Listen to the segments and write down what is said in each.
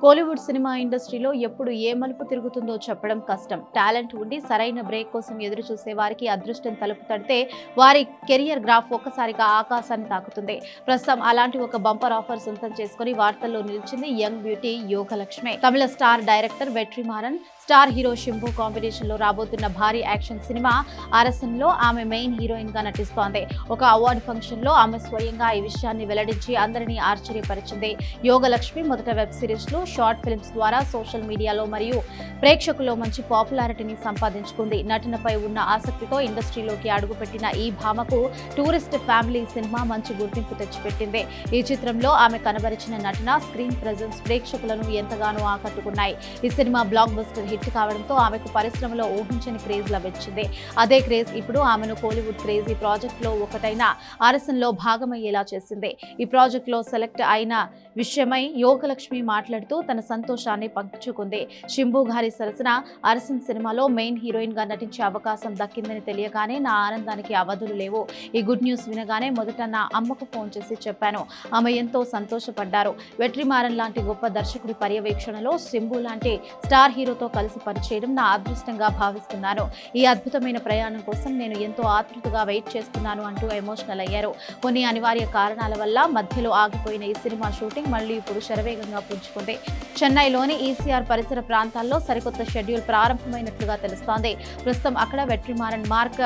Kollywood cinema ఇండస్ట్రీలో ఎప్పుడు ఏ మలుపు తిరుగుతుందో చెప్పడం కష్టం. టాలెంట్ ఉండి సరైన బ్రేక్ కోసం ఎదురు చూసే వారికి అదృష్టం తలుపు తడితే వారి కెరియర్ గ్రాఫ్ ఒక్కసారిగా ఆకాశాన్ని తాకుతుంది. ప్రస్తుతం అలాంటి ఒక బంపర్ ఆఫర్ సొంతం చేసుకుని వార్తల్లో నిలిచింది యంగ్ బ్యూటీ యోగలక్ష్మి. తమిళ star director Vetrimaaran, star hero Shambhu combination లో రాబోతున్న భారీ యాక్షన్ సినిమా అరసన్లో ఆమె మెయిన్ హీరోయిన్ గా నటిస్తోంది. ఒక అవార్డు ఫంక్షన్ లో ఆమె స్వయంగా ఈ విషయాన్ని వెల్లడించి అందరినీ ఆశ్చర్యపరిచింది. యోగలక్ష్మి మొదట వెబ్ సిరీస్ లు, షార్ట్ ఫిల్మ్స్ ద్వారా సోషల్ మీడియాలో మరియు ప్రేక్షకుల్లో మంచి పాపులారిటీని సంపాదించుకుంది. నటనపై ఉన్న ఆసక్తితో ఇండస్ట్రీలోకి అడుగుపెట్టిన ఈ భామకు టూరిస్ట్ ఫ్యామిలీ సినిమా మంచి గుర్తింపు తెచ్చిపెట్టింది. ఈ చిత్రంలో ఆమె కనబరిచిన నటన, స్క్రీన్ ప్రెజెన్స్ ప్రేక్షకులను ఎంతగానో ఆకట్టుకున్నాయి. ఈ సినిమా బ్లాక్ బస్టర్ హిట్ కావడంతో ఆమెకు పరిశ్రమలో ఊహించని క్రేజ్ లభించింది. అదే క్రేజ్ ఇప్పుడు ఆమెను కోలీవుడ్ క్రేజీ ప్రాజెక్ట్ లో ఒకటైన అరసన్ లో భాగమయ్యేలా చేసింది. ఈ ప్రాజెక్ట్ లో సెలెక్ట్ అయిన విషయమై యోగలక్ష్మి మాట్లాడుతూ తన సంతోషాన్ని పంచుకుంది. శంభు గారి సరసన అరసన్ సినిమాలో మెయిన్ హీరోయిన్ గా నటించే అవకాశం దక్కిందని తెలియగానే నా ఆనందానికి అవధులు లేవు. ఈ గుడ్ న్యూస్ వినగానే మొదట నా అమ్మకు ఫోన్ చేసి చెప్పాను. ఆమె ఎంతో సంతోషపడ్డారు. వెట్రిమారన్ లాంటి గొప్ప దర్శకుడి పర్యవేక్షణలో శంభు లాంటి స్టార్ హీరోతో కలిసి పనిచేయడం నా అదృష్టంగా భావిస్తున్నాను. ఈ అద్భుతమైన ప్రయాణం కోసం నేను ఎంతో ఆతృతగా వెయిట్ చేస్తున్నాను అంటూ ఎమోషనల్ అయ్యారు. కొన్ని అనివార్య కారణాల వల్ల మధ్యలో ఆగిపోయిన ఈ సినిమా షూటింగ్ మళ్లీ ఇప్పుడు శరవేగంగా పుంజుకుంది. చెన్నైలోని ఈసీఆర్ పరిసర ప్రాంతాల్లో సరికొత్త షెడ్యూల్ ప్రారంభమైనట్లుగా తెలుస్తోంది. ప్రస్తుతం అక్కడ వెట్రిమారన్ మార్క్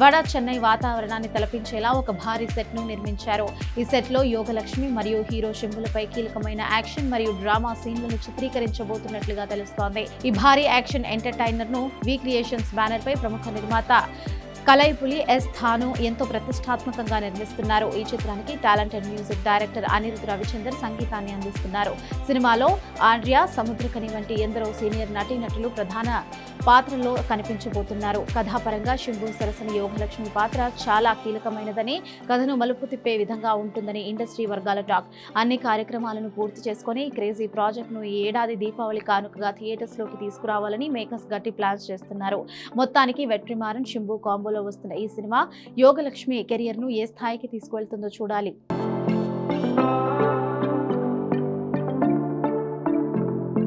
వడ చెన్నై వాతావరణాన్ని తలపించేలా ఒక భారీ సెట్ ను నిర్మించారు. ఈ సెట్ లో యోగలక్ష్మి మరియు హీరో శంభులపై కీలకమైన యాక్షన్ మరియు డ్రామా సీన్లను చిత్రీకరించబోతున్నట్లుగా తెలుస్తోంది. ఈ భారీ యాక్షన్ ఎంటర్టైనర్ ను వి క్రియేషన్స్ బ్యానర్ పై ప్రముఖ నిర్మాత కలైపులి ఎస్ థాను ఎంతో ప్రతిష్టాత్మకంగా నిర్మిస్తున్నారు. ఈ చిత్రానికి talented music director Anirudh Ravichander సంగీతాన్ని అందిస్తున్నారు. సినిమాలో ఆండ్రియా, సముద్రకని వంటి ఎందరో సీనియర్ నటీనటులు ప్రధాన పాత్రలో కనిపించబోతున్నారు. కథాపరంగా శంభు సరసన యోగలక్ష్మి పాత్ర చాలా కీలకమైనదని, కథను మలుపు తిప్పే విధంగా ఉంటుందని ఇండస్ట్రీ వర్గాల టాక్. అన్ని కార్యక్రమాలను పూర్తి చేసుకుని క్రేజీ ప్రాజెక్ట్ ను ఈ ఏడాది దీపావళి కానుకగా థియేటర్స్ లోకి తీసుకురావాలని మేకర్స్ గట్టి ప్లాన్స్ చేస్తున్నారు. మొత్తానికి వెట్రిమారన్ శంభు కాంబోలో వస్తున్న ఈ సినిమా యోగలక్ష్మి కెరియర్ ను ఏ స్థాయికి తీసుకువెళ్తుందో చూడాలి.